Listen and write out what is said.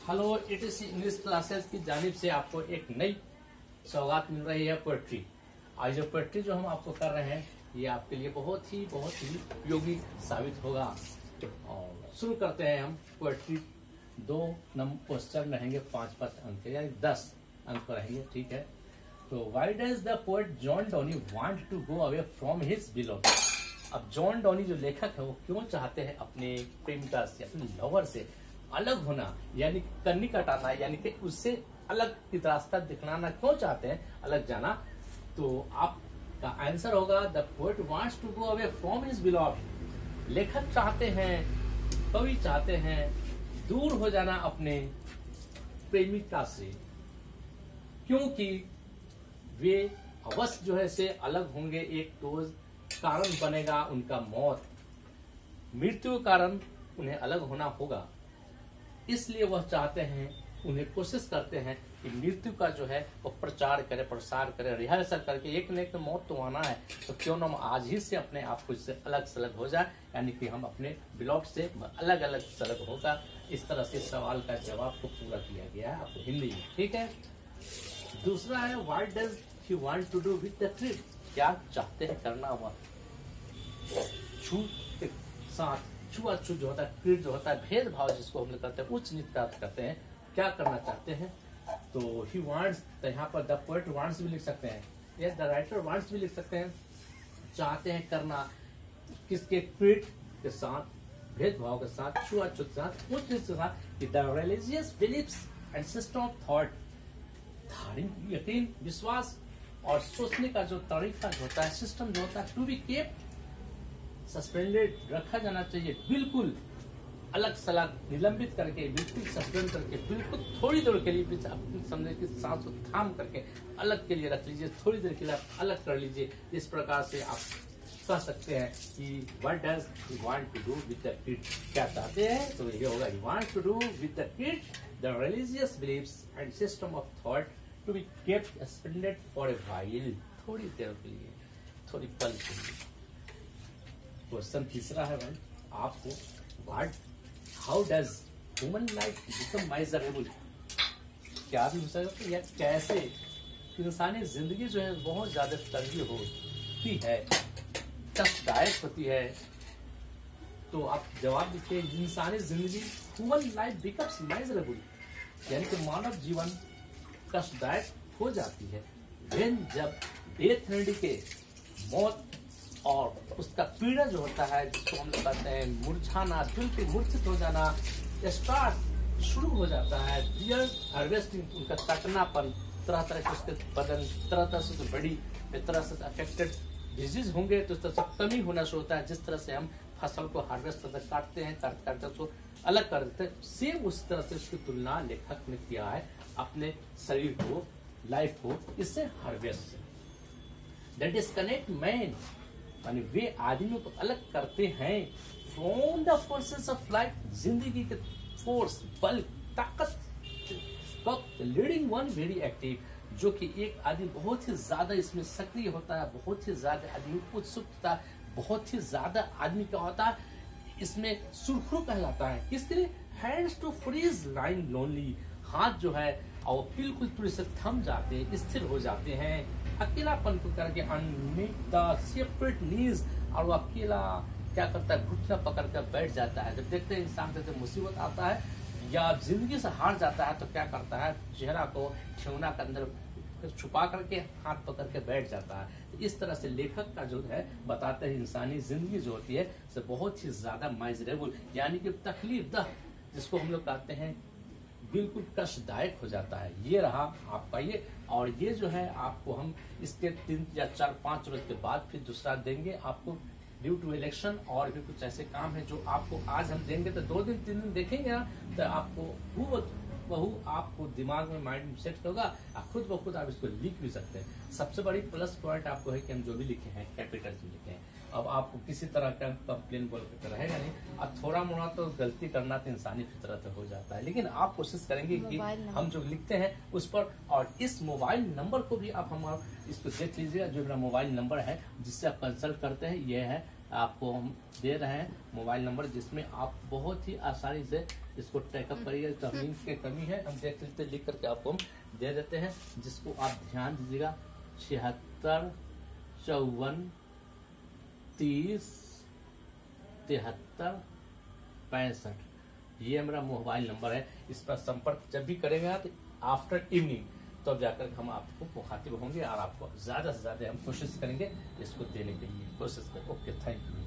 Hello ATC English classes की जानिब से आपको एक नई सौगात मिल रही है पोएट्री। आज जो पोएट्री जो हम आपको कर रहे हैं ये आपके लिए बहुत ही उपयोगी साबित होगा। और शुरू करते हैं हम पोएट्री। 2 नंबर क्वेश्चन रहेंगे, 5 अंक यानी 10 अंक रहेंगे, ठीक है। तो why does the poet John Donne want to go away from his beloved. अब जॉन डॉनी जो लेखक है वो क्यों चाहते हैं अपने प्रेमिका से, अपने लवर से अलग होना, यानी कन्नी कटाना, यानी कि उससे अलग रास्ता दिखलाना क्यों चाहते हैं, अलग जाना। तो आपका आंसर होगा the poet wants to go away from his beloved. लेखक चाहते हैं, कवि चाहते हैं दूर हो जाना अपने प्रेमिका से, क्योंकि वे अवश्य जो है से अलग होंगे। एक तो कारण बनेगा उनका मौत, मृत्यु के कारण उन्हें अलग होना होगा। इसलिए वह चाहते हैं, उन्हें कोशिश करते हैं कि मृत्यु का जो है वो प्रचार करे, प्रसार करे, रिहर्सल करके एक न एक मौत तो आना है, तो क्यों ना हम आज ही से अपने आप को इससे अलग सलग हो जाए, यानी कि हम अपने बिलोव्ड से अलग अलग सलग होगा। इस तरह से सवाल का जवाब को पूरा किया गया है आपको हिंदी में, ठीक है। दूसरा है what does he want to do with the trip. क्या चाहते हैं करना हुआ साथ छुआछूत जो होता है, क्रीड जो होता है, भेदभाव जिसको हम लोग करते हैं, उच्च नीच प्राप्त करते हैं, क्या करना चाहते हैं। तो ही वांट्स, तो यहाँ पर द पोएट वांट्स भी लिख सकते हैं, या द राइटर वांट्स भी लिख सकते हैं। चाहते हैं करना किसके, क्रीड के साथ, भेदभाव के साथ, छुआछूत के साथ, उच्च नीच के साथ। The religious beliefs and system of thought, धार्मिक यकीन, विश्वास और सोचने का जो तरीका होता है, सिस्टम जो होता है, टू बी केप्ट सस्पेंडेड, रखा जाना चाहिए, बिल्कुल अलग सलग, निलंबित करके, बिल्कुल सस्पेंड करके, बिल्कुल थोड़ी देर के लिए समझे कि सांस को थाम करके अलग के लिए रख लीजिए, थोड़ी देर के लिए आप अलग कर लीजिए। इस प्रकार से आप कह सकते हैं कि what does he want to do with the kid. क्या चाहते हैं, तो ये होगा he want to do with the kid the religious beliefs and system of thought to be kept suspended for a while, थोड़ी देर के लिए, थोड़ी पल के लिए। क्वेश्चन तीसरा है भाई आपको, what how does human life become miserable. क्या भी हो सकता है, या कैसे इंसानी जिंदगी जो है बहुत ज्यादा तंगी होती है, कष्टदायक होती है। तो आप जवाब दीजिए, इंसानी जिंदगी ह्यूमन लाइफ बिकम्स माइजरेबल, यानी कि मानव जीवन कष्टदायक हो जाती है व्हेन, जब डेथ रेडी के, मौत और उसका पीड़ा जो होता है, जिसको हम लोग कहते हैं मुरझाना, बिल्कुल मूर्छित हो जाना, स्टार्ट शुरू हो जाता है। रियल हार्वेस्टिंग, उनका तकनापन, तरह तरह के उसके बदन तरह से जो बड़ी तरह से अफेक्टेड डिजीज होंगे, तो इस तरह से कमी होना शुरू होता है। जिस तरह से हम फसल को हार्वेस्ट काटते हैं, काटते उसको अलग कर देते हैं, सेम उस तरह से उसकी तुलना लेखक ने किया है अपने शरीर को, लाइफ को, इससे हार्वेस्ट से। दैट डिस्कनेक्ट मैन, यानी वे आदमियों को अलग करते हैं from the forces of life, जिंदगी के फोर्स, बल, ताकत, लीडिंग वन वेरी एक्टिव, जो कि एक आदमी बहुत ही ज्यादा इसमें सक्रिय होता है, बहुत ही ज्यादा आदमी उत्सुकता, बहुत ही ज्यादा आदमी का होता है, इसमें सुरखरू कहलाता है। किसके लिए, hands to freeze line lonely, हाथ जो है और बिल्कुल पूरी से थम जाते हैं, स्थिर हो जाते हैं, अकेलापन को करके, सेपरेट नीज, और वो अकेला क्या करता है, घुटना पकड़ कर बैठ जाता है। जब देखते हैं इंसान को जब मुसीबत आता है या जिंदगी से हार जाता है, तो क्या करता है, चेहरा को ठेवना के अंदर छुपा करके हाथ पकड़ के बैठ जाता है। तो इस तरह से लेखक का जो है बताते हैं इंसानी जिंदगी जो होती है से बहुत ही ज्यादा माइजरेबल, यानी कि तकलीफ दह, जिसको हम लोग कहते हैं बिल्कुल कष्टदायक हो जाता है। ये रहा आपका ये, और ये जो है आपको हम इसके 3 या 4-5 रोज के बाद फिर दूसरा देंगे आपको, ड्यू टू इलेक्शन और भी कुछ ऐसे काम है जो आपको आज हम देंगे, तो 2 दिन 3 दिन देखेंगे ना, तो आपको बहु आपको दिमाग में, माइंड में सेट होगा, खुद ब खुद आप इसको लिख भी सकते हैं। सबसे बड़ी प्लस पॉइंट आपको है कि हम जो भी लिखे हैं कैपिटल में लिखे हैं। अब आपको किसी तरह का कंप्लेन बोल के रहेगा नहीं, अब थोड़ा मोड़ा तो गलती करना तो इंसानी फितरत हो जाता है, लेकिन आप कोशिश करेंगे कि हम जो लिखते हैं उस पर, और इस मोबाइल नंबर को भी आप हमारा इसको देख लीजिएगा, जो मेरा मोबाइल नंबर है जिससे आप कंसल्ट करते हैं, ये है आपको हम दे रहे हैं मोबाइल नंबर, जिसमें आप बहुत ही आसानी से इसको टैकअप करिए। टर्निंग की कमी है, हम देख लेते लिख करके आपको हम दे देते हैं, जिसको आप ध्यान दीजिएगा। 76 54 30 73 65, ये मेरा मोबाइल नंबर है। इस पर संपर्क जब भी करेंगे तो आफ्टर इवनिंग तब तो जाकर हम आपको मुखातिब होंगे और आपको ज्यादा से ज्यादा हम कोशिश करेंगे इसको देने के लिए कोशिश करें। Okay, thank you.